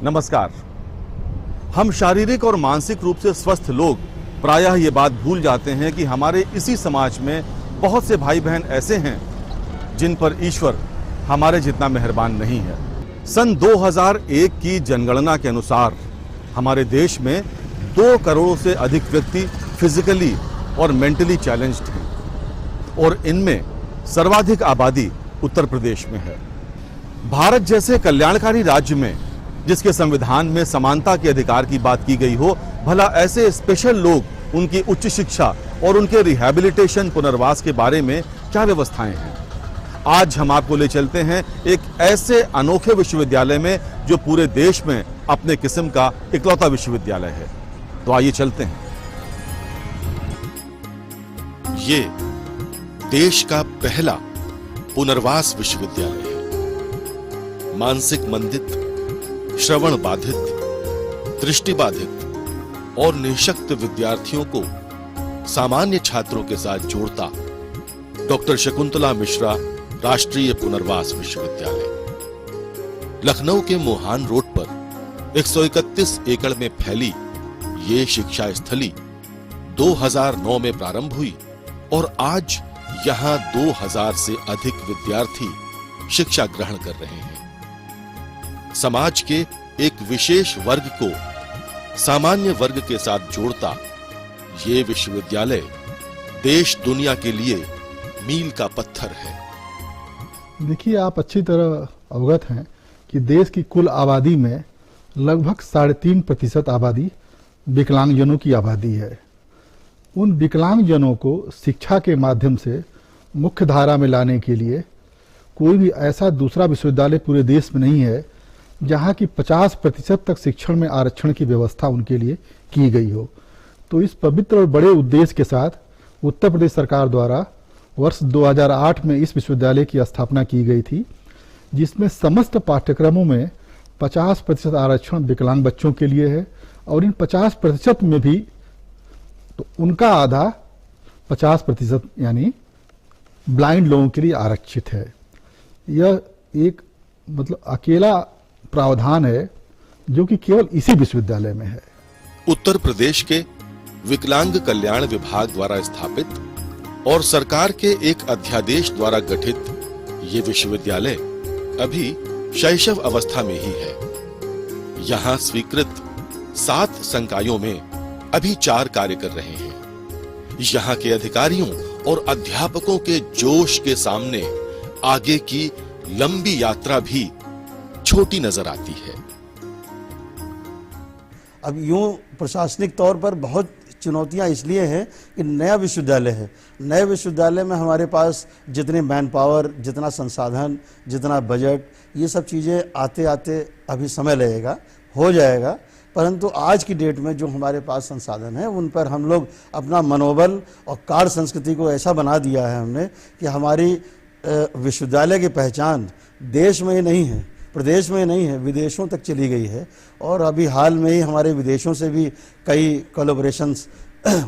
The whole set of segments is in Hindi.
नमस्कार। हम शारीरिक और मानसिक रूप से स्वस्थ लोग प्रायः ये बात भूल जाते हैं कि हमारे इसी समाज में बहुत से भाई बहन ऐसे हैं जिन पर ईश्वर हमारे जितना मेहरबान नहीं है। सन 2001 की जनगणना के अनुसार हमारे देश में 2 करोड़ से अधिक व्यक्ति फिजिकली और मेंटली चैलेंज्ड हैं और इनमें सर्वाधिक आबादी उत्तर प्रदेश में है। भारत जैसे कल्याणकारी राज्य में जिसके संविधान में समानता के अधिकार की बात की गई हो, भला ऐसे स्पेशल लोग, उनकी उच्च शिक्षा और उनके रिहैबिलिटेशन पुनर्वास के बारे में क्या व्यवस्थाएं हैं? आज हम आपको ले चलते हैं एक ऐसे अनोखे विश्वविद्यालय में जो पूरे देश में अपने किस्म का इकलौता विश्वविद्यालय है। तो आइए चलते हैं। ये देश का पहला पुनर्वास विश्वविद्यालय है। मानसिक मंदित, श्रवण बाधित, दृष्टि बाधित और निःशक्त विद्यार्थियों को सामान्य छात्रों के साथ जोड़ता डॉक्टर शकुंतला मिश्रा राष्ट्रीय पुनर्वास विश्वविद्यालय। लखनऊ के मोहान रोड पर 131 एकड़ में फैली ये शिक्षा स्थली 2009 में प्रारंभ हुई और आज यहां 2000 से अधिक विद्यार्थी शिक्षा ग्रहण कर रहे हैं। समाज के एक विशेष वर्ग को सामान्य वर्ग के साथ जोड़ता ये विश्वविद्यालय देश दुनिया के लिए मील का पत्थर है। देखिए, आप अच्छी तरह अवगत हैं कि देश की कुल आबादी में लगभग 3.5% आबादी विकलांगजनों की आबादी है। उन विकलांगजनों को शिक्षा के माध्यम से मुख्य धारा में लाने के लिए कोई भी ऐसा दूसरा विश्वविद्यालय पूरे देश में नहीं है जहां की 50% तक शिक्षण में आरक्षण की व्यवस्था उनके लिए की गई हो। तो इस पवित्र और बड़े उद्देश्य के साथ उत्तर प्रदेश सरकार द्वारा वर्ष 2008 में इस विश्वविद्यालय की स्थापना की गई थी, जिसमें समस्त पाठ्यक्रमों में 50% आरक्षण विकलांग बच्चों के लिए है और इन 50% में भी तो उनका आधा 50% यानी ब्लाइंड लोगों के लिए आरक्षित है। यह एक अकेला प्रावधान है जो कि केवल इसी विश्वविद्यालय में है। उत्तर प्रदेश के विकलांग कल्याण विभाग द्वारा स्थापित और सरकार के एक अध्यादेश द्वारा गठित ये विश्वविद्यालय अभी शैशव अवस्था में ही है। यहाँ स्वीकृत 7 संकायों में अभी 4 कार्य कर रहे हैं। यहाँ के अधिकारियों और अध्यापकों के जोश के सामने आगे की लंबी यात्रा भी छोटी नजर आती है। अब यूं प्रशासनिक तौर पर बहुत चुनौतियां इसलिए हैं कि नया विश्वविद्यालय है। नए विश्वविद्यालय में हमारे पास जितने मैन पावर, जितना संसाधन, जितना बजट, ये सब चीज़ें आते आते अभी समय लगेगा, हो जाएगा। परंतु आज की डेट में जो हमारे पास संसाधन है उन पर हम लोग अपना मनोबल और कार्य संस्कृति को ऐसा बना दिया है हमने कि हमारी विश्वविद्यालय की पहचान देश में ही नहीं है, प्रदेश में नहीं है, विदेशों तक चली गई है। और अभी हाल में ही हमारे विदेशों से भी कई कोलैबोरेशंस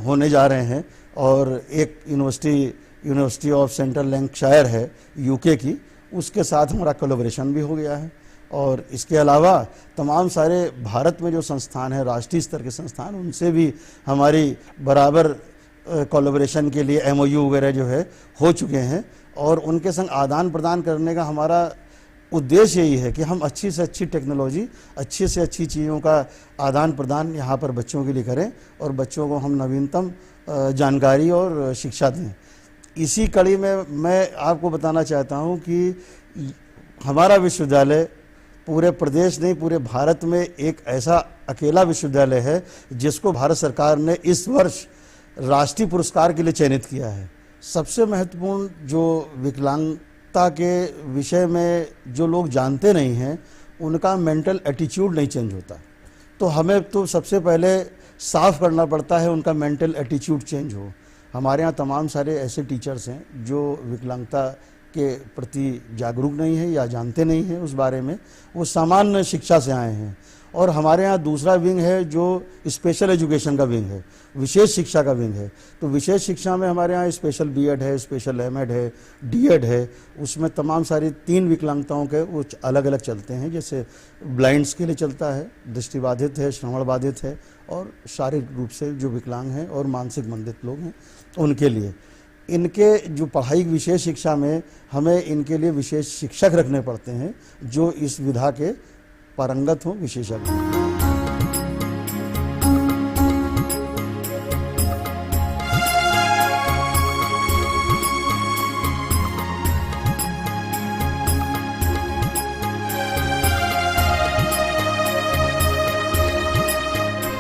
होने जा रहे हैं और एक यूनिवर्सिटी ऑफ सेंट्रल लैंकाशायर है यूके की, उसके साथ हमारा कोलैबोरेशन भी हो गया है। और इसके अलावा तमाम सारे भारत में जो संस्थान है, राष्ट्रीय स्तर के संस्थान, उनसे भी हमारी बराबर कोलैबोरेशन के लिए MOU वगैरह जो है हो चुके हैं और उनके संग आदान प्रदान करने का हमारा उद्देश्य यही है कि हम अच्छी से अच्छी टेक्नोलॉजी, अच्छी से अच्छी चीज़ों का आदान प्रदान यहाँ पर बच्चों के लिए करें और बच्चों को हम नवीनतम जानकारी और शिक्षा दें। इसी कड़ी में मैं आपको बताना चाहता हूँ कि हमारा विश्वविद्यालय पूरे प्रदेश नहीं, पूरे भारत में एक ऐसा अकेला विश्वविद्यालय है जिसको भारत सरकार ने इस वर्ष राष्ट्रीय पुरस्कार के लिए चयनित किया है। सबसे महत्वपूर्ण जो विकलांगता के विषय में जो लोग जानते नहीं हैं, उनका मेंटल एटीट्यूड नहीं चेंज होता। तो हमें तो सबसे पहले साफ करना पड़ता है उनका मेंटल एटीट्यूड चेंज हो। हमारे यहाँ तमाम सारे ऐसे टीचर्स हैं जो विकलांगता के प्रति जागरूक नहीं है या जानते नहीं हैं उस बारे में, वो सामान्य शिक्षा से आए हैं और हमारे यहाँ दूसरा विंग है जो स्पेशल एजुकेशन का विंग है, विशेष शिक्षा का विंग है। तो विशेष शिक्षा में हमारे यहाँ स्पेशल बीएड है, स्पेशल एमएड है, डीएड है। उसमें तमाम सारी 3 विकलांगताओं के वो अलग अलग चलते हैं। जैसे ब्लाइंड्स के लिए चलता है, दृष्टिबाधित है, श्रवण बाधित है, और शारीरिक रूप से जो विकलांग हैं और मानसिक मंदित लोग हैं उनके लिए। इनके जो पढ़ाई विशेष शिक्षा में हमें इनके लिए विशेष शिक्षक रखने पड़ते हैं जो इस विधा के पारंगत हों, विशेषज्ञ हों।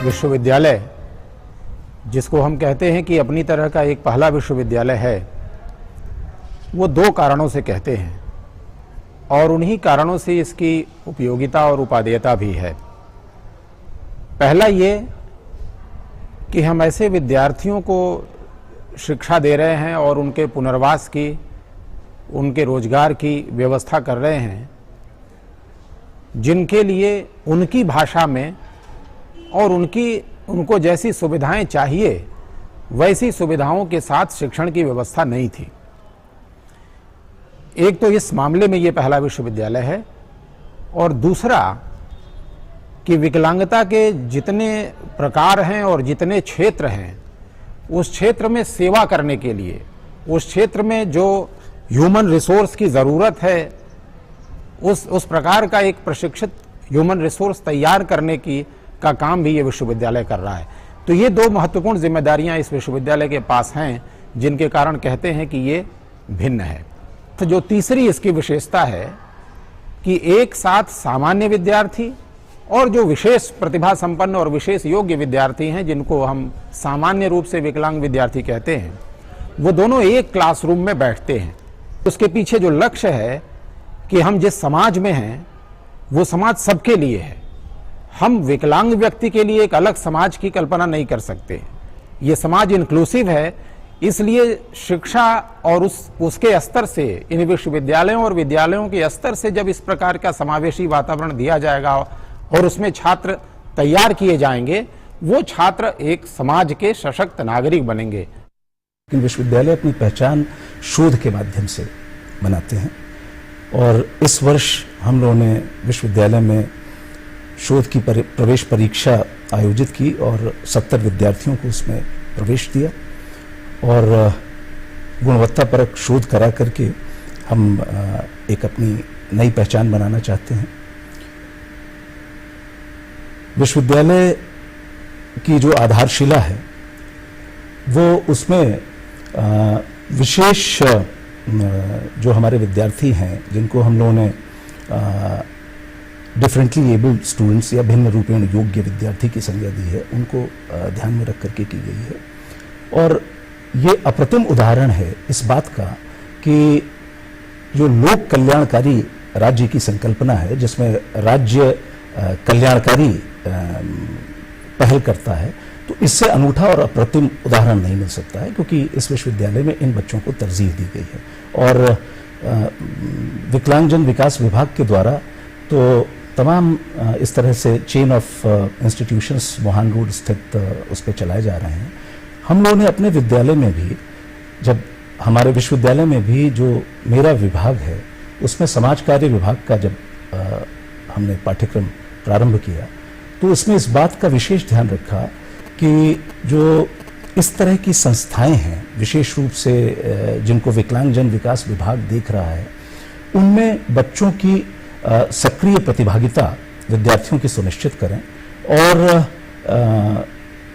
विश्वविद्यालय, जिसको हम कहते हैं कि अपनी तरह का एक पहला विश्वविद्यालय है, वो 2 कारणों से कहते हैं और उन्हीं कारणों से इसकी उपयोगिता और उपादेयता भी है। पहला ये कि हम ऐसे विद्यार्थियों को शिक्षा दे रहे हैं और उनके पुनर्वास की, उनके रोजगार की व्यवस्था कर रहे हैं, जिनके लिए उनकी भाषा में और उनको जैसी सुविधाएं चाहिए वैसी सुविधाओं के साथ शिक्षण की व्यवस्था नहीं थी। एक तो इस मामले में ये पहला विश्वविद्यालय है, और दूसरा कि विकलांगता के जितने प्रकार हैं और जितने क्षेत्र हैं, उस क्षेत्र में सेवा करने के लिए, उस क्षेत्र में जो ह्यूमन रिसोर्स की ज़रूरत है, उस प्रकार का एक प्रशिक्षित ह्यूमन रिसोर्स तैयार करने का काम भी ये विश्वविद्यालय कर रहा है। तो ये 2 महत्वपूर्ण जिम्मेदारियां इस विश्वविद्यालय के पास हैं, जिनके कारण कहते हैं कि ये भिन्न है। तो जो तीसरी इसकी विशेषता है कि एक साथ सामान्य विद्यार्थी और जो विशेष प्रतिभा संपन्न और विशेष योग्य विद्यार्थी हैं, जिनको हम सामान्य रूप से विकलांग विद्यार्थी कहते हैं, वो दोनों एक क्लासरूम में बैठते हैं। उसके पीछे जो लक्ष्य है कि हम जिस समाज में हैं वो समाज सबके लिए है। हम विकलांग व्यक्ति के लिए एक अलग समाज की कल्पना नहीं कर सकते। ये समाज इंक्लूसिव है, इसलिए शिक्षा और उसके स्तर से, इन विश्वविद्यालयों और विद्यालयों के स्तर से जब इस प्रकार का समावेशी वातावरण दिया जाएगा और उसमें छात्र तैयार किए जाएंगे, वो छात्र एक समाज के सशक्त नागरिक बनेंगे। विश्वविद्यालय अपनी पहचान शोध के माध्यम से बनाते हैं, और इस वर्ष हम लोगों ने विश्वविद्यालय में शोध की प्रवेश परीक्षा आयोजित की और 70 विद्यार्थियों को उसमें प्रवेश दिया, और गुणवत्तापरक शोध करा करके हम एक अपनी नई पहचान बनाना चाहते हैं। विश्वविद्यालय की जो आधारशिला है वो उसमें विशेष जो हमारे विद्यार्थी हैं, जिनको हम लोगों ने डिफरेंटली एबल्ड स्टूडेंट्स या भिन्न रूपेण योग्य विद्यार्थी की संज्ञा दी है, उनको ध्यान में रख करके की गई है। और ये अप्रतिम उदाहरण है इस बात का कि जो लोक कल्याणकारी राज्य की संकल्पना है, जिसमें राज्य कल्याणकारी पहल करता है, तो इससे अनूठा और अप्रतिम उदाहरण नहीं मिल सकता है, क्योंकि इस विश्वविद्यालय में इन बच्चों को तरजीह दी गई है। और विकलांगजन विकास विभाग के द्वारा तो तमाम इस तरह से chain of institutions Mohan road स्थित उस पर चलाए जा रहे हैं। हम लोगों ने अपने विद्यालय में भी, जब हमारे विश्वविद्यालय में भी जो मेरा विभाग है उसमें समाज कार्य विभाग का जब हमने पाठ्यक्रम प्रारंभ किया, तो उसमें इस बात का विशेष ध्यान रखा कि जो इस तरह की संस्थाएं हैं, विशेष रूप से जिनको विकलांगजन विकास विभाग देख रहा है, उनमें बच्चों की सक्रिय प्रतिभागिता विद्यार्थियों की सुनिश्चित करें, और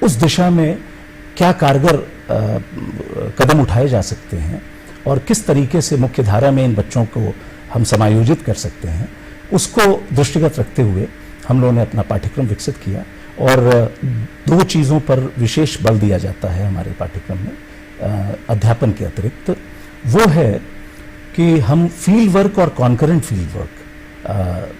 उस दिशा में क्या कारगर कदम उठाए जा सकते हैं और किस तरीके से मुख्य धारा में इन बच्चों को हम समायोजित कर सकते हैं, उसको दृष्टिगत रखते हुए हम लोगों ने अपना पाठ्यक्रम विकसित किया। और 2 चीज़ों पर विशेष बल दिया जाता है हमारे पाठ्यक्रम में अध्यापन के अतिरिक्त। वो है कि हम फील्ड वर्क और कॉन्करेंट फील्ड वर्क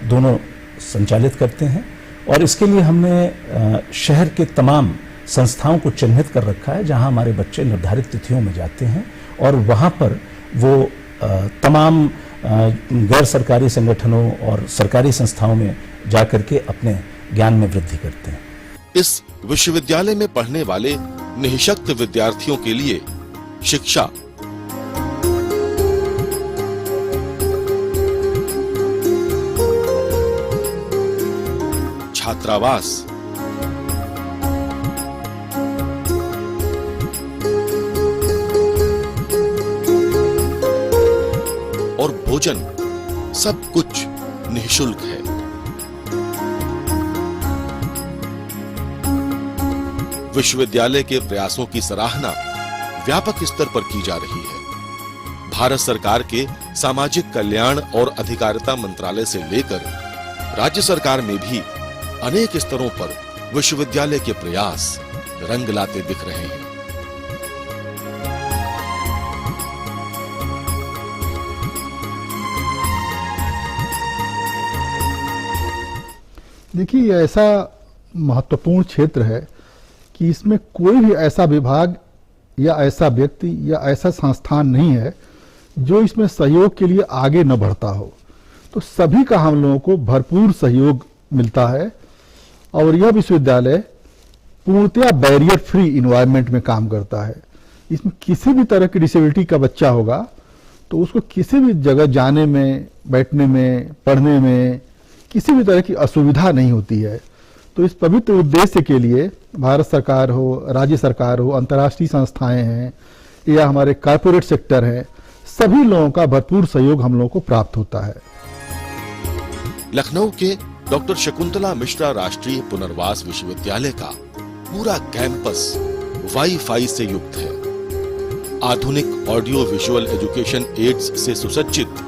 दोनों संचालित करते हैं, और इसके लिए हमने शहर के तमाम संस्थाओं को चिन्हित कर रखा है जहां हमारे बच्चे निर्धारित तिथियों में जाते हैं, और वहां पर वो तमाम गैर सरकारी संगठनों और सरकारी संस्थाओं में जाकर के अपने ज्ञान में वृद्धि करते हैं। इस विश्वविद्यालय में पढ़ने वाले निःशक्त विद्यार्थियों के लिए शिक्षा, छात्रावास, और भोजन सब कुछ निःशुल्क है। विश्वविद्यालय के प्रयासों की सराहना व्यापक स्तर पर की जा रही है। भारत सरकार के सामाजिक कल्याण और अधिकारिता मंत्रालय से लेकर राज्य सरकार में भी अनेक स्तरों पर विश्वविद्यालय के प्रयास रंग लाते दिख रहे हैं। देखिए, ये ऐसा महत्वपूर्ण क्षेत्र है कि इसमें कोई भी ऐसा विभाग या ऐसा व्यक्ति या ऐसा संस्थान नहीं है जो इसमें सहयोग के लिए आगे न बढ़ता हो। तो सभी का हम लोगों को भरपूर सहयोग मिलता है और यह विश्वविद्यालय पूर्णतया बैरियर फ्री इन्वायरमेंट में काम करता है। इसमें किसी भी तरह की डिसेबिलिटी का बच्चा होगा तो उसको किसी भी जगह जाने में, बैठने में, पढ़ने में किसी भी तरह की असुविधा नहीं होती है। तो इस पवित्र उद्देश्य के लिए भारत सरकार हो, राज्य सरकार हो, अंतर्राष्ट्रीय संस्थाएं हैं या हमारे कॉर्पोरेट सेक्टर हैं, सभी लोगों का भरपूर सहयोग हम लोगों को प्राप्त होता है। लखनऊ के डॉक्टर शकुंतला मिश्रा राष्ट्रीय पुनर्वास विश्वविद्यालय का पूरा कैंपस वाईफाई से युक्त है। आधुनिक ऑडियो विजुअल एजुकेशन एड्स से सुसज्जित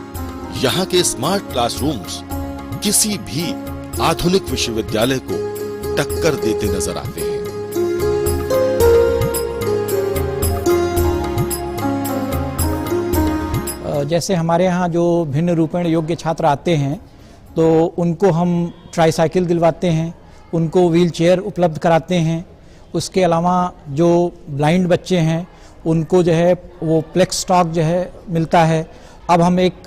यहाँ के स्मार्ट क्लासरूम्स किसी भी आधुनिक विश्वविद्यालय को टक्कर देते नजर आते हैं। जैसे हमारे यहाँ जो भिन्न रूपेण योग्य छात्र आते हैं तो उनको हम ट्राईसाइकिल दिलवाते हैं, उनको व्हील चेयर उपलब्ध कराते हैं। उसके अलावा जो ब्लाइंड बच्चे हैं उनको जो है वो प्लेक्स स्टॉक जो है मिलता है। अब हम एक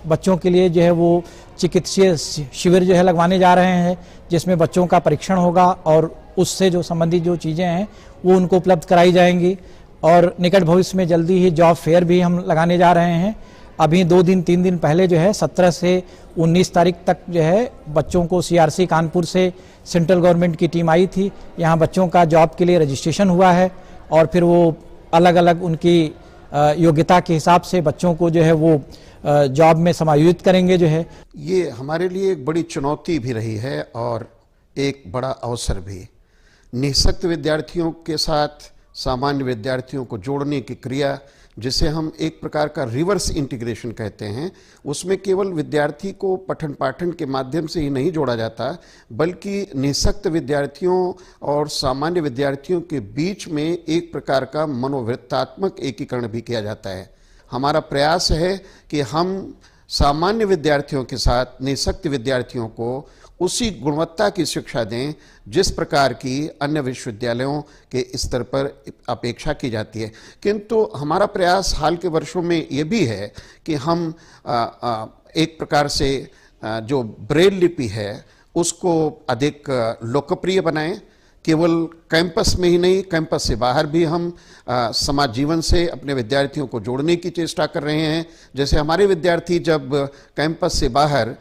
बच्चों के लिए जो है वो चिकित्सीय शिविर जो है लगवाने जा रहे हैं जिसमें बच्चों का परीक्षण होगा और उससे जो संबंधित जो चीज़ें हैं वो उनको उपलब्ध कराई जाएंगी। और निकट भविष्य में जल्दी ही जॉब फेयर भी हम लगाने जा रहे हैं। अभी 2-3 दिन पहले जो है 17 से 19 तारीख तक जो है बच्चों को CRC कानपुर से सेंट्रल गवर्नमेंट की टीम आई थी। यहाँ बच्चों का जॉब के लिए रजिस्ट्रेशन हुआ है और फिर वो अलग अलग उनकी योग्यता के हिसाब से बच्चों को जो है वो जॉब में समायोजित करेंगे। जो है ये हमारे लिए एक बड़ी चुनौती भी रही है और एक बड़ा अवसर भी। निःशक्त विद्यार्थियों के साथ सामान्य विद्यार्थियों को जोड़ने की क्रिया, जिसे हम एक प्रकार का रिवर्स इंटीग्रेशन कहते हैं, उसमें केवल विद्यार्थी को पठन पाठन के माध्यम से ही नहीं जोड़ा जाता बल्कि निःशक्त विद्यार्थियों और सामान्य विद्यार्थियों के बीच में एक प्रकार का मनोवृत्तात्मक एकीकरण भी किया जाता है। हमारा प्रयास है कि हम सामान्य विद्यार्थियों के साथ निःशक्त विद्यार्थियों को उसी गुणवत्ता की शिक्षा दें जिस प्रकार की अन्य विश्वविद्यालयों के स्तर पर अपेक्षा की जाती है। किंतु हमारा प्रयास हाल के वर्षों में ये भी है कि हम एक प्रकार से जो ब्रेल लिपि है उसको अधिक लोकप्रिय बनाएं। केवल कैंपस में ही नहीं, कैंपस से बाहर भी हम समाज जीवन से अपने विद्यार्थियों को जोड़ने की चेष्टा कर रहे हैं। जैसे हमारे विद्यार्थी जब कैंपस से बाहर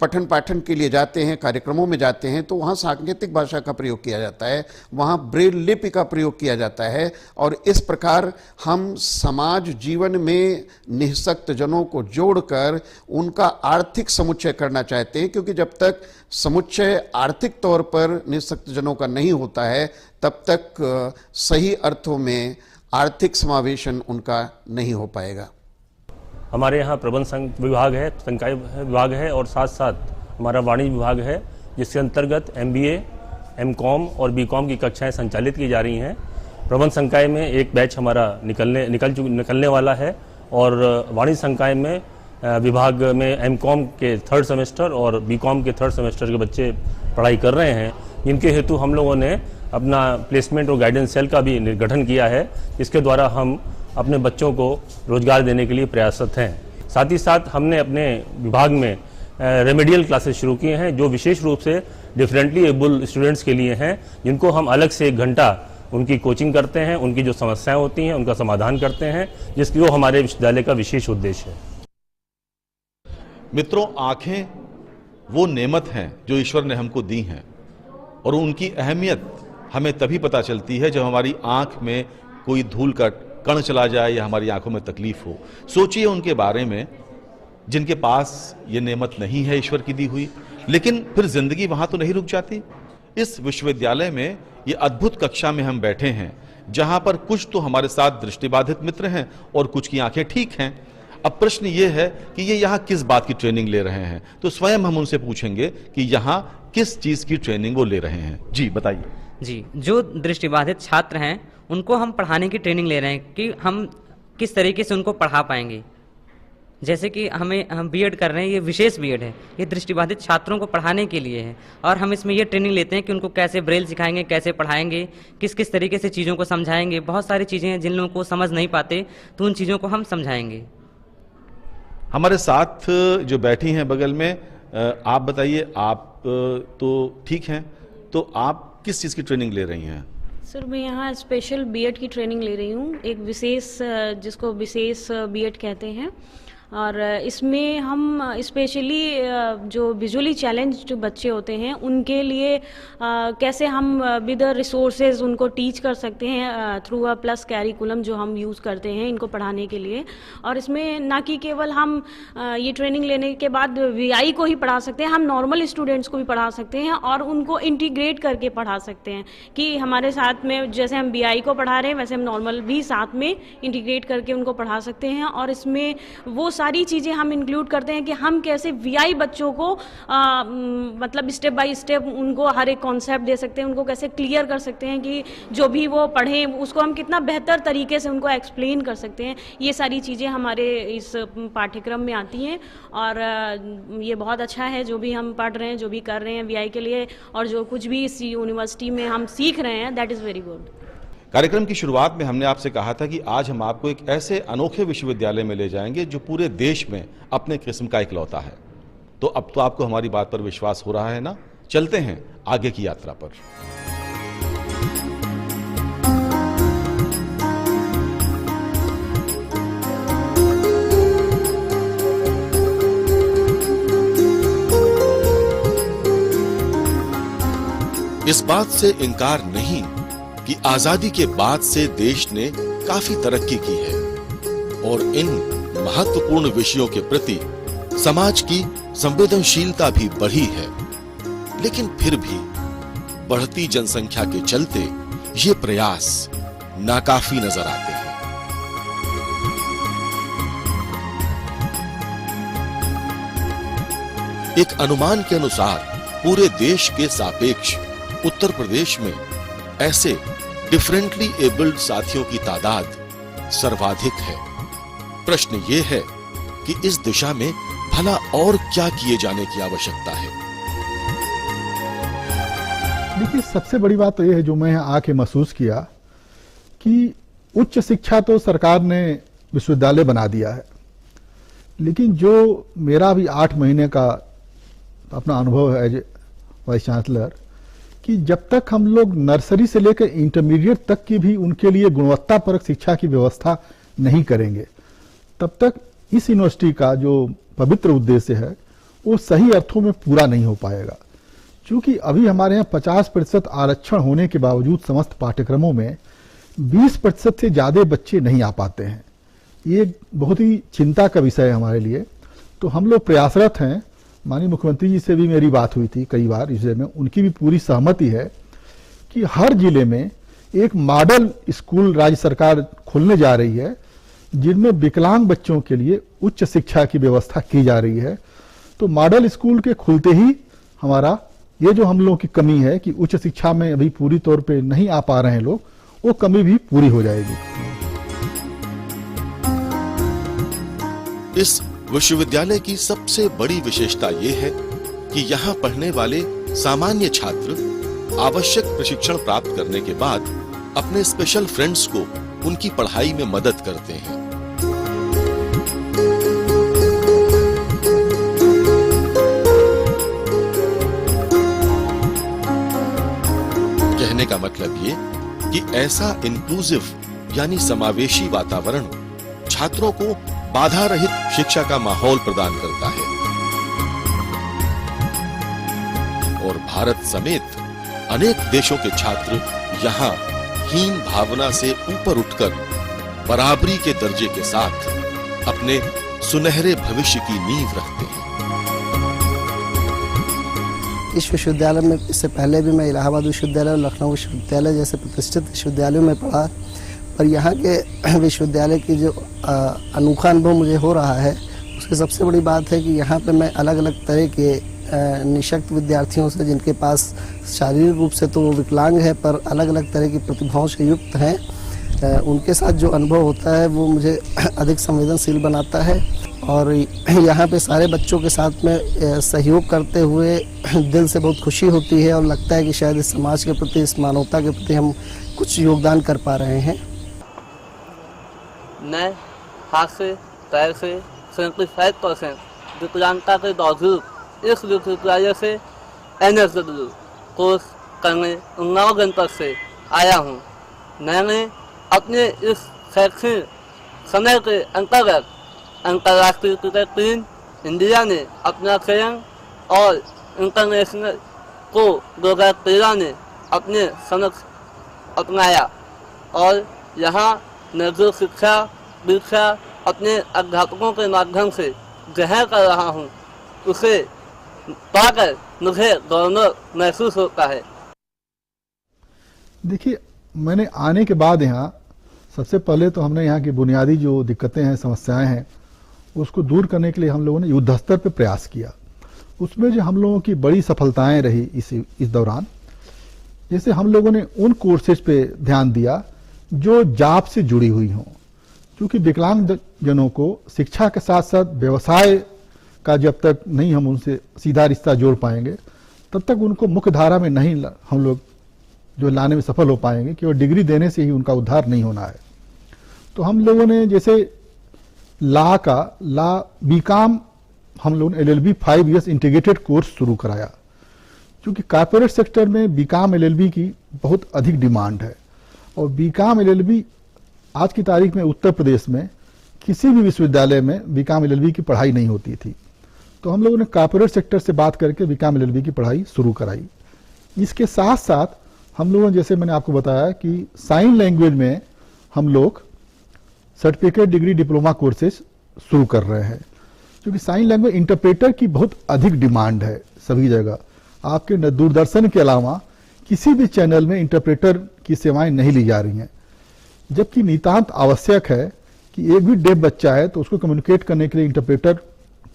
पठन पाठन के लिए जाते हैं, कार्यक्रमों में जाते हैं, तो वहाँ सांकेतिक भाषा का प्रयोग किया जाता है, वहाँ ब्रेल लिपि का प्रयोग किया जाता है और इस प्रकार हम समाज जीवन में निःशक्त जनों को जोड़कर उनका आर्थिक समुच्चय करना चाहते हैं। क्योंकि जब तक समुच्चय आर्थिक तौर पर निःशक्त जनों का नहीं होता है तब तक सही अर्थों में आर्थिक समावेशन उनका नहीं हो पाएगा। हमारे यहाँ प्रबंध विभाग है, संकाय विभाग है और साथ साथ हमारा वाणिज्य विभाग है जिसके अंतर्गत MBA, M.Com और B.Com की कक्षाएं संचालित की जा रही हैं। प्रबंध संकाय में एक बैच हमारा निकलने वाला है और वाणिज्य संकाय में विभाग में M.Com के 3rd सेमेस्टर और B.Com के 3rd सेमेस्टर के बच्चे पढ़ाई कर रहे हैं, जिनके हेतु हम लोगों ने अपना प्लेसमेंट और गाइडेंस सेल का भी गठन किया है, जिसके द्वारा हम अपने बच्चों को रोजगार देने के लिए प्रयासरत हैं। साथ ही साथ हमने अपने विभाग में रेमेडियल क्लासेस शुरू किए हैं जो विशेष रूप से डिफरेंटली एबल स्टूडेंट्स के लिए हैं, जिनको हम अलग से 1 घंटा उनकी कोचिंग करते हैं, उनकी जो समस्याएं होती हैं उनका समाधान करते हैं, जिसकी वो हमारे विश्वविद्यालय का विशेष उद्देश्य है। मित्रों, आंखें वो नेमत हैं जो ईश्वर ने हमको दी हैं और उनकी अहमियत हमें तभी पता चलती है जब हमारी आंख में कोई धूल का कण चला जाए या हमारी आंखों में तकलीफ हो। सोचिए उनके बारे में जिनके पास ये नेमत नहीं है ईश्वर की दी हुई, लेकिन फिर जिंदगी वहां तो नहीं रुक जाती। इस विश्वविद्यालय में ये अद्भुत कक्षा में हम बैठे हैं जहां पर कुछ तो हमारे साथ दृष्टिबाधित मित्र हैं और कुछ की आंखें ठीक हैं। अब प्रश्न ये है कि ये यहाँ किस बात की ट्रेनिंग ले रहे हैं, तो स्वयं हम उनसे पूछेंगे कि यहाँ किस चीज की ट्रेनिंग वो ले रहे हैं। जी बताइए। जी, जो दृष्टिबाधित छात्र हैं उनको हम पढ़ाने की ट्रेनिंग ले रहे हैं कि हम किस तरीके से उनको पढ़ा पाएंगे। जैसे कि हम बीएड कर रहे हैं, ये विशेष बीएड है, ये दृष्टिबाधित छात्रों को पढ़ाने के लिए है और हम इसमें ये ट्रेनिंग लेते हैं कि उनको कैसे ब्रेल सिखाएंगे, कैसे पढ़ाएंगे, किस किस तरीके से चीज़ों को समझाएंगे। बहुत सारी चीज़ें हैं जिन लोगों को समझ नहीं पाते, तो उन चीज़ों को हम समझाएंगे। हमारे साथ जो बैठी हैं बगल में, आप बताइए, आप तो ठीक हैं, तो आप किस चीज़ की ट्रेनिंग ले रही हैं? सर, मैं यहाँ स्पेशल बीएड की ट्रेनिंग ले रही हूँ, एक विशेष जिसको विशेष बीएड कहते हैं। और इसमें हम स्पेशली जो विजुअली चैलेंज जो बच्चे होते हैं उनके लिए कैसे हम विद रिसोर्सेज उनको टीच कर सकते हैं थ्रू अ प्लस कैरिकुलम जो हम यूज़ करते हैं इनको पढ़ाने के लिए। और इसमें ना कि केवल हम ये ट्रेनिंग लेने के बाद वीआई को ही पढ़ा सकते हैं, हम नॉर्मल स्टूडेंट्स को भी पढ़ा सकते हैं और उनको इंटीग्रेट करके पढ़ा सकते हैं कि हमारे साथ में जैसे हम वीआई को पढ़ा रहे हैं वैसे हम नॉर्मल भी साथ में इंटीग्रेट करके उनको पढ़ा सकते हैं। और इसमें वो सारी चीज़ें हम इंक्लूड करते हैं कि हम कैसे वीआई बच्चों को मतलब स्टेप बाय स्टेप उनको हर एक कॉन्सेप्ट दे सकते हैं, उनको कैसे क्लियर कर सकते हैं कि जो भी वो पढ़ें उसको हम कितना बेहतर तरीके से उनको एक्सप्लेन कर सकते हैं। ये सारी चीज़ें हमारे इस पाठ्यक्रम में आती हैं और ये बहुत अच्छा है जो भी हम पढ़ रहे हैं, जो भी कर रहे हैं वीआई के लिए, और जो कुछ भी इस यूनिवर्सिटी में हम सीख रहे हैं, दैट इज़ वेरी गुड। कार्यक्रम की शुरुआत में हमने आपसे कहा था कि आज हम आपको एक ऐसे अनोखे विश्वविद्यालय में ले जाएंगे जो पूरे देश में अपने किस्म का इकलौता है। तो अब तो आपको हमारी बात पर विश्वास हो रहा है ना? चलते हैं आगे की यात्रा पर। इस बात से इनकार नहीं कि आजादी के बाद से देश ने काफी तरक्की की है और इन महत्वपूर्ण विषयों के प्रति समाज की संवेदनशीलता भी बढ़ी है, लेकिन फिर भी बढ़ती जनसंख्या के चलते ये प्रयास नाकाफी नजर आते हैं। एक अनुमान के अनुसार पूरे देश के सापेक्ष उत्तर प्रदेश में ऐसे डिफरेंटली एबल्ड साथियों की तादाद सर्वाधिक है। प्रश्न ये है कि इस दिशा में भला और क्या किए जाने की आवश्यकता है? देखिए, सबसे बड़ी बात तो यह है जो मैं यहाँ आके महसूस किया कि उच्च शिक्षा तो सरकार ने विश्वविद्यालय बना दिया है, लेकिन जो मेरा भी 8 महीने का अपना अनुभव है एज वाइस चांसलर, कि जब तक हम लोग नर्सरी से लेकर इंटरमीडिएट तक की भी उनके लिए गुणवत्तापरक शिक्षा की व्यवस्था नहीं करेंगे, तब तक इस यूनिवर्सिटी का जो पवित्र उद्देश्य है वो सही अर्थों में पूरा नहीं हो पाएगा। क्योंकि अभी हमारे यहाँ 50% आरक्षण होने के बावजूद समस्त पाठ्यक्रमों में 20% से ज्यादा बच्चे नहीं आ पाते हैं। ये बहुत ही चिंता का विषय है हमारे लिए। तो हम लोग प्रयासरत हैं। माननीय मुख्यमंत्री जी से भी मेरी बात हुई थी कई बार इस विषय में, उनकी भी पूरी सहमति है कि हर जिले में एक मॉडल स्कूल राज्य सरकार खोलने जा रही है जिनमें विकलांग बच्चों के लिए उच्च शिक्षा की व्यवस्था की जा रही है। तो मॉडल स्कूल के खुलते ही हमारा ये जो हम लोगों की कमी है कि उच्च शिक्षा में अभी पूरी तौर पे नहीं आ पा रहे हैं लोग, वो कमी भी पूरी हो जाएगी। इस विश्वविद्यालय की सबसे बड़ी विशेषता यह है कि यहाँ पढ़ने वाले सामान्य छात्र आवश्यक प्रशिक्षण प्राप्त करने के बाद अपने स्पेशल फ्रेंड्स को उनकी पढ़ाई में मदद करते हैं। कहने का मतलब ये कि ऐसा इंक्लूसिव यानी समावेशी वातावरण छात्रों को बाधा रहित शिक्षा का माहौल प्रदान करता है और भारत समेत अनेक देशों के छात्र यहाँ हीन भावना से ऊपर उठकर बराबरी के दर्जे के साथ अपने सुनहरे भविष्य की नींव रखते हैं। इस विश्वविद्यालय में इससे पहले भी मैं इलाहाबाद विश्वविद्यालय और लखनऊ विश्वविद्यालय जैसे प्रतिष्ठित विश्वविद्यालयों में पढ़ा, पर यहाँ के विश्वविद्यालय की जो अनोखा अनुभव मुझे हो रहा है, उसकी सबसे बड़ी बात है कि यहाँ पे मैं अलग अलग तरह के निःशक्त विद्यार्थियों से, जिनके पास शारीरिक रूप से तो वो विकलांग है पर अलग अलग तरह की प्रतिभाओं से युक्त हैं, उनके साथ जो अनुभव होता है वो मुझे अधिक संवेदनशील बनाता है। और यहाँ पे सारे बच्चों के साथ में सहयोग करते हुए दिल से बहुत खुशी होती है और लगता है कि शायद इस समाज के प्रति, इस मानवता के प्रति हम कुछ योगदान कर पा रहे हैं। मैं हाथ से पैर से 75% विकलांगता के बावजूद इस विश्वविद्यालय से NSW कोर्स करने उन्नाव जनपद से आया हूँ। मैंने अपने इस शैक्षणिक समय के अंतर्गत अंतर्राष्ट्रीय क्रिकेट टीम इंडिया ने अपना चयन और इंटरनेशनल को 2013 में अपने समक्ष अपनाया और यहाँ मैं जो शिक्षा दीक्षा अपने अध्यापकों के माध्यम से ग्रहण कर रहा हूँ, उसे पाकर मुझे गौरव महसूस होता है। देखिए, मैंने आने के बाद यहाँ सबसे पहले तो हमने यहाँ की बुनियादी जो दिक्कतें हैं, समस्याएं हैं, उसको दूर करने के लिए हम लोगों ने युद्ध स्तर पर प्रयास किया। उसमें जो हम लोगों की बड़ी सफलताएं रही इस दौरान, जैसे हम लोगों ने उन कोर्सेज पे ध्यान दिया जो जॉब से जुड़ी हुई हों, क्योंकि विकलांग जनों को शिक्षा के साथ साथ व्यवसाय का जब तक नहीं हम उनसे सीधा रिश्ता जोड़ पाएंगे, तब तक उनको मुख्य धारा में नहीं हम लोग जो लाने में सफल हो पाएंगे, कि वो डिग्री देने से ही उनका उद्धार नहीं होना है। तो हम लोगों ने जैसे ला बीकॉम हम लोगों ने LLB 5 years इंटीग्रेटेड कोर्स शुरू कराया, क्योंकि कॉर्पोरेट सेक्टर में बीकॉम LLB की बहुत अधिक डिमांड है और बीकॉम LLB आज की तारीख में उत्तर प्रदेश में किसी भी विश्वविद्यालय में बीकॉम LLB की पढ़ाई नहीं होती थी। तो हम लोगों ने कॉर्पोरेट सेक्टर से बात करके बीकॉम LLB की पढ़ाई शुरू कराई। इसके साथ साथ हम लोगों ने, जैसे मैंने आपको बताया कि साइन लैंग्वेज में हम लोग सर्टिफिकेट डिग्री डिप्लोमा कोर्सेज शुरू कर रहे हैं, क्योंकि साइन लैंग्वेज इंटरप्रेटर की बहुत अधिक डिमांड है सभी जगह। आपके दूरदर्शन के अलावा किसी भी चैनल में इंटरप्रेटर की सेवाएं नहीं ली जा रही हैं, जबकि नितांत आवश्यक है कि एक भी डेफ बच्चा है तो उसको कम्युनिकेट करने के लिए इंटरप्रेटर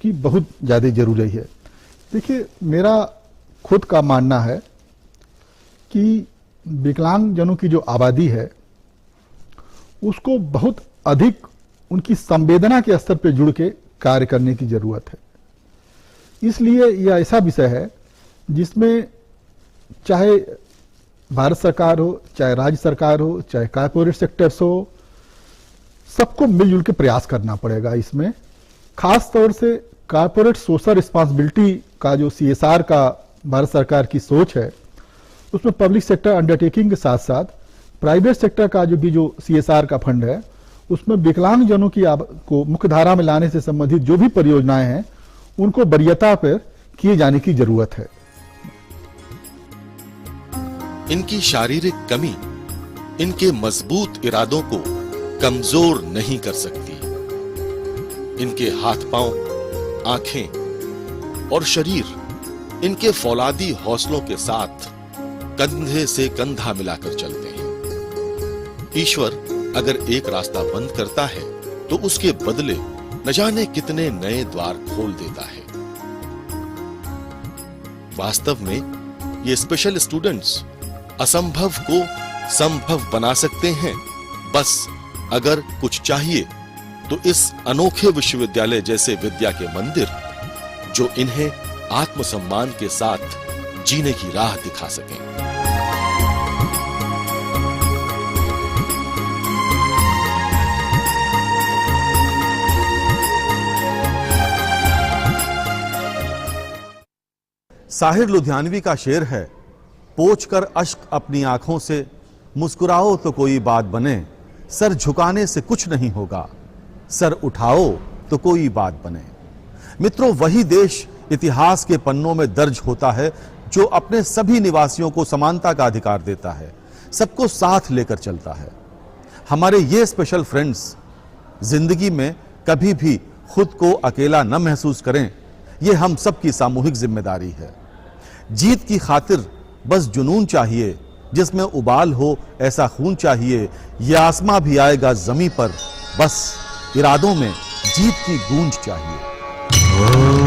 की बहुत ज़्यादा जरूरी है। देखिए, मेरा खुद का मानना है कि विकलांग जनों की जो आबादी है उसको बहुत अधिक उनकी संवेदना के स्तर पर जुड़ के कार्य करने की जरूरत है। इसलिए यह ऐसा विषय है जिसमें चाहे भारत सरकार हो, चाहे राज्य सरकार हो, चाहे कॉर्पोरेट सेक्टर्स हो, सबको मिलजुल के प्रयास करना पड़ेगा। इसमें खास तौर से कॉर्पोरेट सोशल रिस्पांसिबिलिटी का जो CSR का भारत सरकार की सोच है, उसमें पब्लिक सेक्टर अंडरटेकिंग के साथ साथ प्राइवेट सेक्टर का जो CSR का फंड है, उसमें विकलांग जनों की को मुख्य धारा में लाने से संबंधित जो भी परियोजनाएं हैं उनको वरीयता पर किए जाने की जरूरत है। इनकी शारीरिक कमी इनके मजबूत इरादों को कमजोर नहीं कर सकती। इनके हाथ पांव, आंखें और शरीर इनके फौलादी हौसलों के साथ कंधे से कंधा मिलाकर चलते हैं। ईश्वर अगर एक रास्ता बंद करता है तो उसके बदले न जाने कितने नए द्वार खोल देता है। वास्तव में ये स्पेशल स्टूडेंट्स असंभव को संभव बना सकते हैं। बस अगर कुछ चाहिए तो इस अनोखे विश्वविद्यालय जैसे विद्या के मंदिर, जो इन्हें आत्मसम्मान के साथ जीने की राह दिखा सकें। साहिर लुधियानवी का शेर है, पोंछ कर अश्क अपनी आंखों से, मुस्कुराओ तो कोई बात बने, सर झुकाने से कुछ नहीं होगा, सर उठाओ तो कोई बात बने। मित्रों, वही देश इतिहास के पन्नों में दर्ज होता है जो अपने सभी निवासियों को समानता का अधिकार देता है, सबको साथ लेकर चलता है। हमारे ये स्पेशल फ्रेंड्स जिंदगी में कभी भी खुद को अकेला न महसूस करें, ये हम सबकी सामूहिक जिम्मेदारी है। जीत की खातिर बस जुनून चाहिए, जिसमें उबाल हो ऐसा खून चाहिए, ये आसमां भी आएगा जमीन पर, बस इरादों में जीत की गूंज चाहिए।